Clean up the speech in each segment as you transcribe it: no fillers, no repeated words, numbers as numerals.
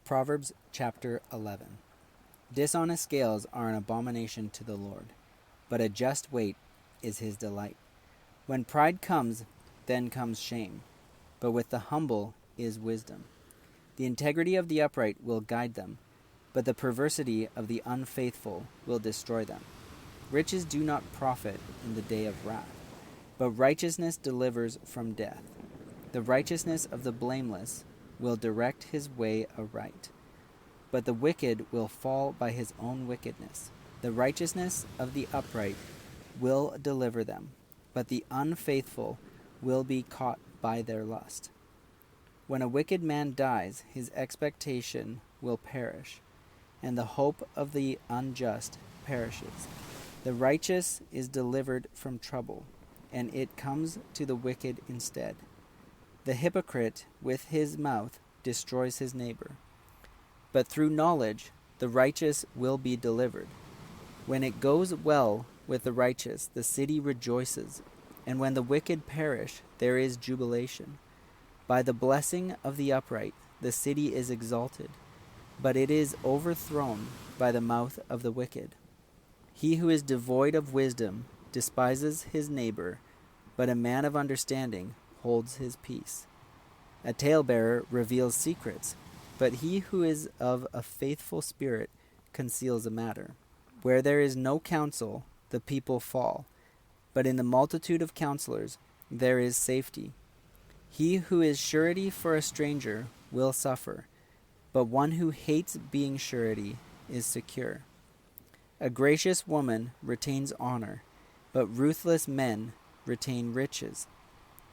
Proverbs chapter 11. Dishonest scales are an abomination to the Lord, but a just weight is his delight. When pride comes, then comes shame, but with the humble is wisdom. The integrity of the upright will guide them, but the perversity of the unfaithful will destroy them. Riches do not profit in the day of wrath, but righteousness delivers from death. The righteousness of the blameless will direct his way aright, but the wicked will fall by his own wickedness. The righteousness of the upright will deliver them, but the unfaithful will be caught by their lust. When a wicked man dies, his expectation will perish, and the hope of the unjust perishes. The righteous is delivered from trouble, and it comes to the wicked instead. The hypocrite with his mouth destroys his neighbor, but through knowledge the righteous will be delivered. When it goes well with the righteous, the city rejoices, and when the wicked perish, there is jubilation. By the blessing of the upright, the city is exalted, but it is overthrown by the mouth of the wicked. He who is devoid of wisdom despises his neighbor, but a man of understanding holds his peace. A talebearer reveals secrets, but he who is of a faithful spirit conceals a matter. Where there is no counsel, the people fall, but in the multitude of counselors there is safety. He who is surety for a stranger will suffer, but one who hates being surety is secure. A gracious woman retains honor, but ruthless men retain riches.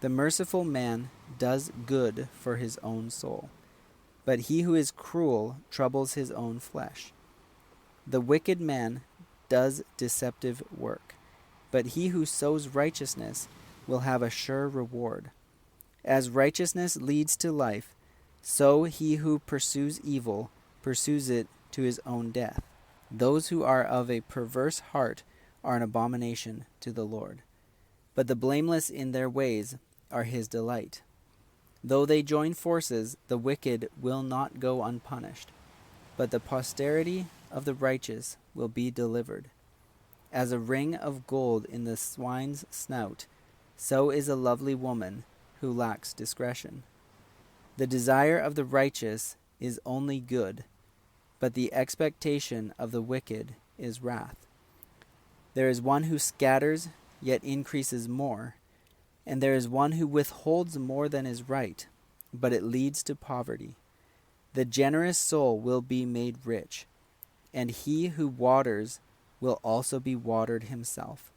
The merciful man does good for his own soul, but he who is cruel troubles his own flesh. The wicked man does deceptive work, but he who sows righteousness will have a sure reward. As righteousness leads to life, so he who pursues evil pursues it to his own death. Those who are of a perverse heart are an abomination to the Lord, but the blameless in their ways are his delight. Though they join forces, the wicked will not go unpunished, but the posterity of the righteous will be delivered. As a ring of gold in the swine's snout, so is a lovely woman who lacks discretion. The desire of the righteous is only good, but the expectation of the wicked is wrath. There is one who scatters, yet increases more, and there is one who withholds more than is right, but it leads to poverty. The generous soul will be made rich, and he who waters will also be watered himself.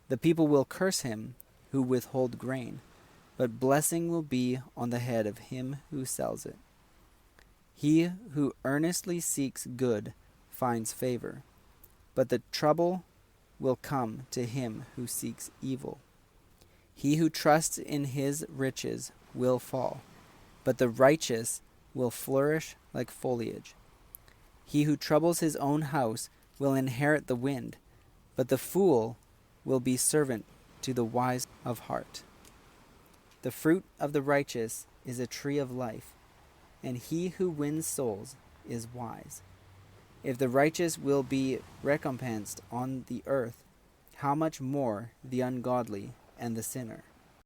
The people will curse him who withhold grain, but blessing will be on the head of him who sells it. He who earnestly seeks good finds favor, but the trouble will come to him who seeks evil. He who trusts in his riches will fall, but the righteous will flourish like foliage. He who troubles his own house will inherit the wind, but the fool will be servant to the wise of heart. The fruit of the righteous is a tree of life, and he who wins souls is wise. If the righteous will be recompensed on the earth, how much more the ungodly and the sinner?